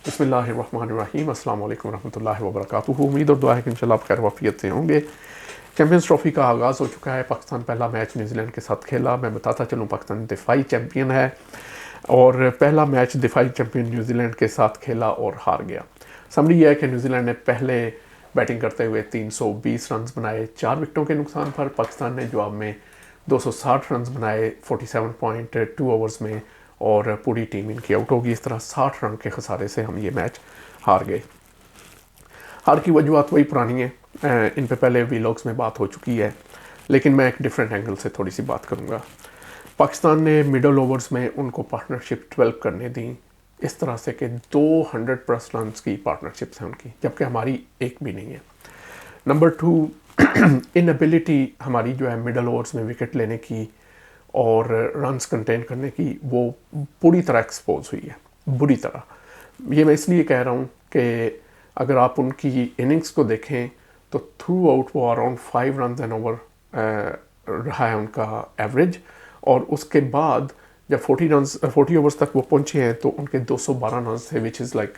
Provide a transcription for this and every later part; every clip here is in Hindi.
बिस्मिल्लाहिर्रहमानिर्रहीम अस्सलाम वालेकुम रहमतुल्लाहि व बरकातुहू। उम्मीद और दुआ है कि इंशाल्लाह आप खैर वाफियत से होंगे। चैम्पियंस ट्रॉफी का आगाज़ हो चुका है। पाकिस्तान पहला मैच न्यूजीलैंड के साथ खेला। मैं बताता चलूँ, पाकिस्तान दिफाई चैम्पियन है और पहला मैच दिफाई चैम्पियन न्यूजीलैंड के साथ खेला और हार गया। समरी यह है कि न्यूजीलैंड ने पहले बैटिंग करते हुए 320 रन बनाए 4 विकेटों के नुकसान पर। पाकिस्तान ने जवाब में 260 रन बनाए 47.2 ओवर्स में और पूरी टीम इनकी आउट होगी। इस तरह 60 रन के खसारे से हम ये मैच हार गए। हार की वजूहत वही पुरानी है, इन पे पहले वीलॉग्स में बात हो चुकी है, लेकिन मैं एक डिफरेंट एंगल से थोड़ी सी बात करूँगा। पाकिस्तान ने मिडल ओवर्स में उनको पार्टनरशिप डेवलप करने दी इस तरह से कि 200+ रन की पार्टनरशिप्स हैं उनकी, जबकि हमारी एक भी नहीं है। नंबर 2, इनएबिलिटी हमारी जो है मिडल ओवर्स में विकेट लेने की और रन्स कंटेन करने की, वो पूरी तरह एक्सपोज हुई है, बुरी तरह। ये मैं इसलिए कह रहा हूँ कि अगर आप उनकी इनिंग्स को देखें तो थ्रू आउट वो अराउंड 5 रन एन ओवर रहा है उनका एवरेज, और उसके बाद जब 40 ओवर्स तक वो पहुँचे हैं तो उनके 212 रन थे, which is like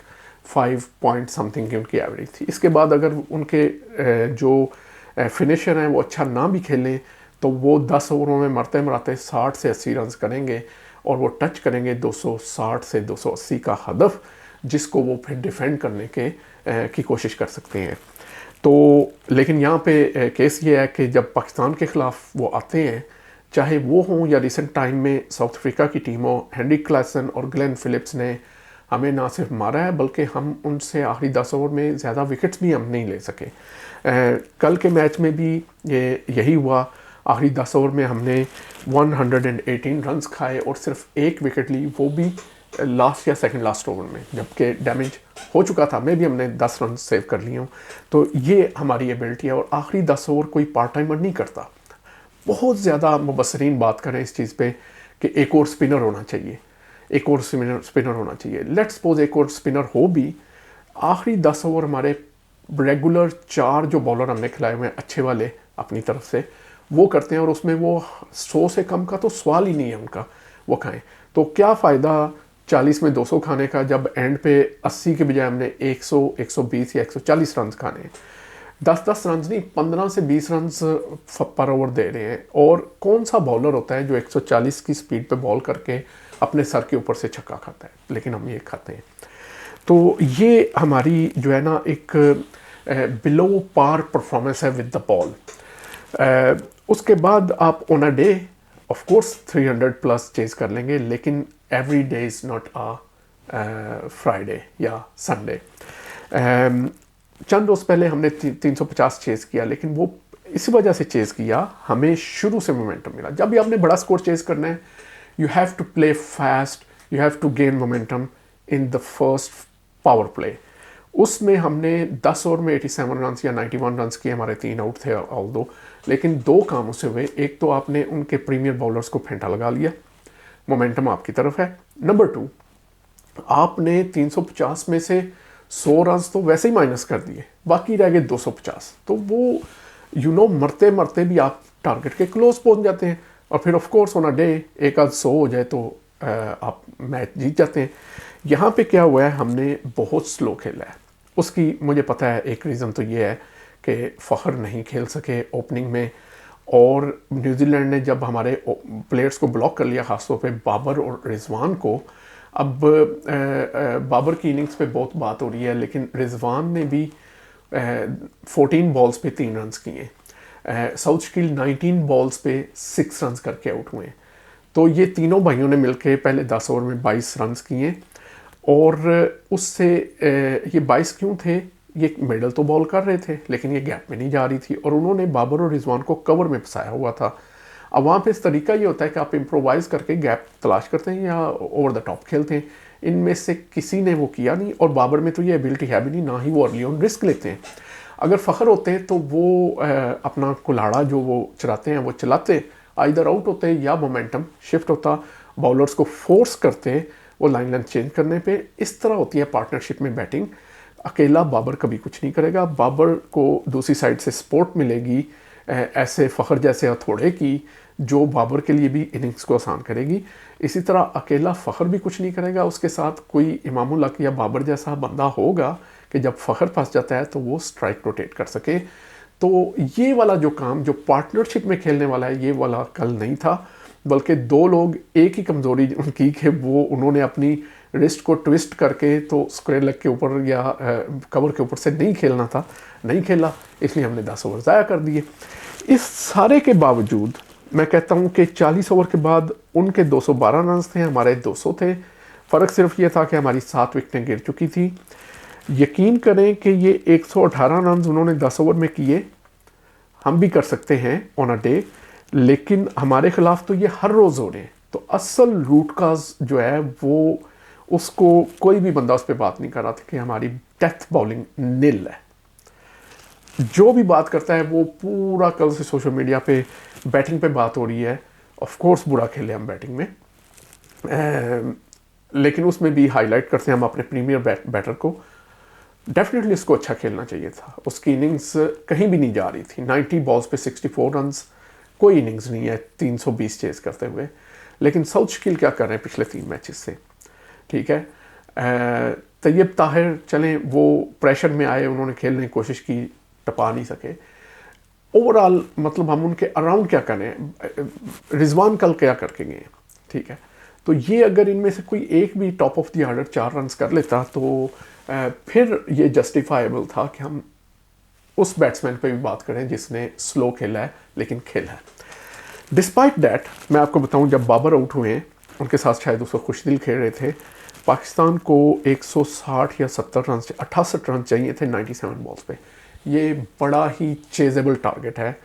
5 point something की उनकी एवरेज थी। इसके बाद अगर उनके जो फिनिशर हैं वो अच्छा ना भी खेलें तो वो 10 ओवरों में मरते मराते 60 से 80 रन करेंगे और वो टच करेंगे 260 से 280 का हदफ, जिसको वो फिर डिफेंड करने की कोशिश कर सकते हैं। तो लेकिन यहाँ पे केस ये है कि जब पाकिस्तान के ख़िलाफ़ वो आते हैं, चाहे वो हों या रिसेंट टाइम में साउथ अफ्रीका की टीम हो, हेनरी क्लासन और ग्लेन फिलिप्स ने हमें ना सिर्फ मारा है बल्कि हम उनसे आखिरी 10 ओवर में ज़्यादा विकेट्स भी हम नहीं ले सके। कल के मैच में भी यही हुआ। आखिरी 10 ओवर में हमने 118 रन्स खाए और सिर्फ एक विकेट ली, वो भी लास्ट या सेकंड लास्ट ओवर में, जबकि डैमेज हो चुका था। मैं भी हमने 10 रन सेव कर लिए हूँ। तो ये हमारी एबिलिटी है और आखिरी 10 ओवर कोई पार्ट टाइमर नहीं करता। बहुत ज़्यादा मुबसरीन बात करें इस चीज़ पे कि एक और स्पिनर होना चाहिए, एक और स्पिनर होना चाहिए। लेट्स सपोज एक और स्पिनर हो भी, आखिरी 10 ओवर हमारे रेगुलर 4 जो बॉलर हमने खिलाए हुए हैं अच्छे वाले अपनी तरफ से, वो करते हैं और उसमें वो 100 से कम का तो सवाल ही नहीं है उनका, वो खाएं। तो क्या फ़ायदा 40 में 200 खाने का जब एंड पे 80 के बजाय हमने 100, 120 या 140 रन खाने। 10-10 रन नहीं, 15 से 20 रन पर ओवर दे रहे हैं। और कौन सा बॉलर होता है जो 140 की स्पीड पे बॉल करके अपने सर के ऊपर से छक्का खाता है, लेकिन हम ये खाते हैं। तो ये हमारी जो है ना एक बिलो पार परफॉर्मेंस है विद द बॉल। उसके बाद आप on a day of course 300+ chase कर लेंगे, लेकिन every day is not a Friday या संडे। चंद रोज़ पहले हमने 350 चेज़ किया, लेकिन वो इसी वजह से चेज़ किया, हमें शुरू से मोमेंटम मिला। जब भी आपने बड़ा स्कोर चेज़ करना है, you have to play fast, you have to gain momentum in the first power play. उसमें हमने 10 ओवर में 87 रन या 91 रन किए, हमारे 3 आउट थे ऑल दो, लेकिन 2 काम उससे हुए। एक तो आपने उनके प्रीमियर बॉलर्स को फेंटा लगा लिया, मोमेंटम आपकी तरफ है। नंबर 2, आपने 350 में से 100 रन तो वैसे ही माइनस कर दिए, बाकी रह गए 250। तो वो मरते मरते भी आप टारगेट के क्लोज पहुंच जाते हैं और फिर of course on a day एक आध 100 हो जाए तो आप मैच जीत जाते हैं। यहाँ पे क्या हुआ है, हमने बहुत स्लो खेला है। उसकी मुझे पता है एक रीज़न तो ये है कि फ़खर नहीं खेल सके ओपनिंग में, और न्यूजीलैंड ने जब हमारे प्लेयर्स को ब्लॉक कर लिया, ख़ासतौर पे बाबर और रिजवान को। अब बाबर की इनिंग्स पे बहुत बात हो रही है, लेकिन रिजवान ने भी 14 बॉल्स पे 3 रन किए। साउथ शकील 19 बॉल्स पे 6 रन करके आउट हुए। तो ये तीनों भाइयों ने मिलकर पहले 10 ओवर में 22 रन किए, और उससे ये 22 क्यों थे, ये मिडल तो बॉल कर रहे थे लेकिन ये गैप में नहीं जा रही थी, और उन्होंने बाबर और रिजवान को कवर में फंसाया हुआ था। अब वहाँ पे इस तरीका ये होता है कि आप इम्प्रोवाइज़ करके गैप तलाश करते हैं या ओवर द टॉप खेलते हैं। इनमें से किसी ने वो किया नहीं, और बाबर में तो ये एबिलिटी है भी नहीं, ना ही वो अर्ली ऑन रिस्क लेते हैं। अगर फ़खर होते तो वो अपना कुल्हाड़ा जो वो चलाते हैं वो चलाते, आइदर आउट होते या मोमेंटम शिफ्ट होता, बॉलर्स को फोर्स करते वो लाइन लेंथ चेंज करने पे। इस तरह होती है पार्टनरशिप में बैटिंग। अकेला बाबर कभी कुछ नहीं करेगा। बाबर को दूसरी साइड से सपोर्ट मिलेगी ऐसे फ़खर जैसे हथौड़े की, जो बाबर के लिए भी इनिंग्स को आसान करेगी। इसी तरह अकेला फ़खर भी कुछ नहीं करेगा, उसके साथ कोई इमामुल हक या बाबर जैसा बंदा होगा कि जब फ़खर फंस जाता है तो वो स्ट्राइक रोटेट कर सके। तो ये वाला जो काम जो पार्टनरशिप में खेलने वाला है, ये वाला कल नहीं था, बल्कि दो लोग, एक ही कमज़ोरी उनकी कि वो उन्होंने अपनी रिस्ट को ट्विस्ट करके तो स्क्वायर लेग के ऊपर या कवर के ऊपर से नहीं खेलना था, नहीं खेला, इसलिए हमने 10 ओवर ज़ाया कर दिए। इस सारे के बावजूद मैं कहता हूँ कि 40 ओवर के बाद उनके 212 रन थे, हमारे 200 थे। फ़र्क सिर्फ ये था कि हमारी 7 विकेटें गिर चुकी थी। यकीन करें कि ये 118 रन उन्होंने 10 ओवर में किए, हम भी कर सकते हैं ऑन अ डे, लेकिन हमारे खिलाफ तो ये हर रोज़ हो रहे हैं। तो असल रूट काज जो है वो, उसको कोई भी बंदा उस पर बात नहीं कर रहा था कि हमारी डेथ बॉलिंग नील है। जो भी बात करता है वो पूरा कल से सोशल मीडिया पे बैटिंग पे बात हो रही है। ऑफ कोर्स बुरा खेले हम बैटिंग में, लेकिन उसमें भी हाईलाइट करते हैं हम अपने प्रीमियर बैटर को। डेफिनेटली इसको अच्छा खेलना चाहिए था, उसकी इनिंग्स कहीं भी नहीं जा रही थी। 90 बॉल्स पे 64 रन्स, कोई इनिंग्स नहीं है 320 चेस करते हुए। लेकिन साउथ शकील क्या कर रहे हैं पिछले 3 मैचेस से, ठीक है। तैयब ताहिर चलें, वो प्रेशर में आए, उन्होंने खेलने की कोशिश की, टपा नहीं सके। ओवरऑल मतलब हम उनके अराउंड क्या करें, रिजवान कल क्या करके गए, ठीक है। तो ये अगर इनमें से कोई एक भी top of the order 4 run कर लेता तो फिर ये जस्टिफाइबल था कि हम उस बैट्समैन पे भी बात करें जिसने स्लो खेला है लेकिन खेला है। डिस्पाइट दैट, मैं आपको बताऊं, जब बाबर आउट हुए हैं, उनके साथ शायद उसको खुश दिल खेल रहे थे। पाकिस्तान को 160 या 70 रन, 68 रन चाहिए थे 97 बॉल्स पे। ये बड़ा ही चेजेबल टारगेट है।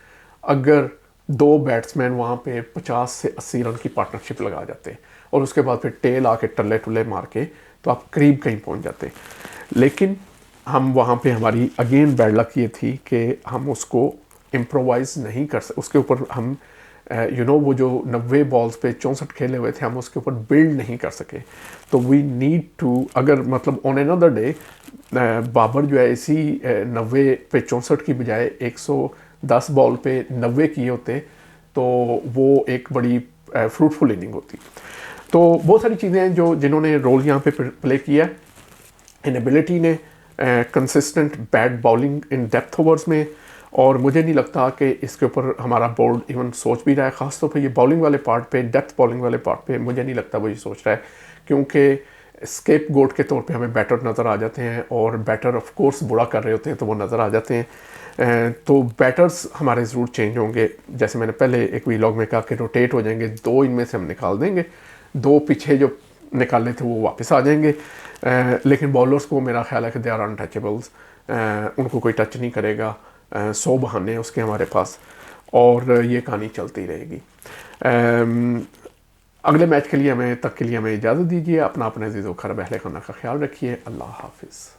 अगर 2 बैट्समैन वहाँ पे 50 से 80 रन की पार्टनरशिप लगा जाते और उसके बाद फिर टेल आके टल्ले टुल्ले मार के, तो आप करीब कहीं पहुँच जाते। लेकिन हम वहाँ पे, हमारी अगेन बैड लक ये थी कि हम उसको इम्प्रोवाइज नहीं कर सकते। उसके ऊपर हम वो जो 90 बॉल्स पे 64 खेले हुए थे, हम उसके ऊपर बिल्ड नहीं कर सके। तो वी नीड टू, अगर मतलब ऑन अनदर डे बाबर जो है इसी 90 पे 64 की बजाय 110 बॉल पे 90 किए होते तो वो एक बड़ी फ्रूटफुल इनिंग होती। तो बहुत सारी चीज़ें हैं जो जिन्होंने रोल यहाँ पे प्ले किया है। इनएबिलिटी ने, consistent bad bowling in depth overs में, और मुझे नहीं लगता कि इसके ऊपर हमारा बोर्ड इवन सोच भी रहा है। ख़ासतौर पे ये बॉलिंग वाले पार्ट पे, डेप्थ बॉलिंग वाले पार्ट पे मुझे नहीं लगता वो ये सोच रहा है, क्योंकि स्केप गोट के तौर पे हमें बैटर नज़र आ जाते हैं और बैटर ऑफ कोर्स बुरा कर रहे होते हैं तो वो नज़र आ जाते हैं। तो बैटर्स हमारे ज़रूर चेंज होंगे। जैसे मैंने पहले एक व्लॉग में कहा कि रोटेट हो जाएंगे, 2 इनमें से हम निकाल देंगे, 2 पीछे जो निकाले थे वो वापस आ जाएंगे। लेकिन बॉलर्स को मेरा ख्याल है कि दे आर अनटचेबल्स, उनको कोई टच नहीं करेगा। 100 बहाने हैं उसके हमारे पास, और ये कहानी चलती रहेगी। अगले मैच के लिए हमें इजाज़त दीजिए। अपना अपने अज़ीज़ व खैर अहले खाना का ख्याल रखिए। अल्लाह हाफिज़।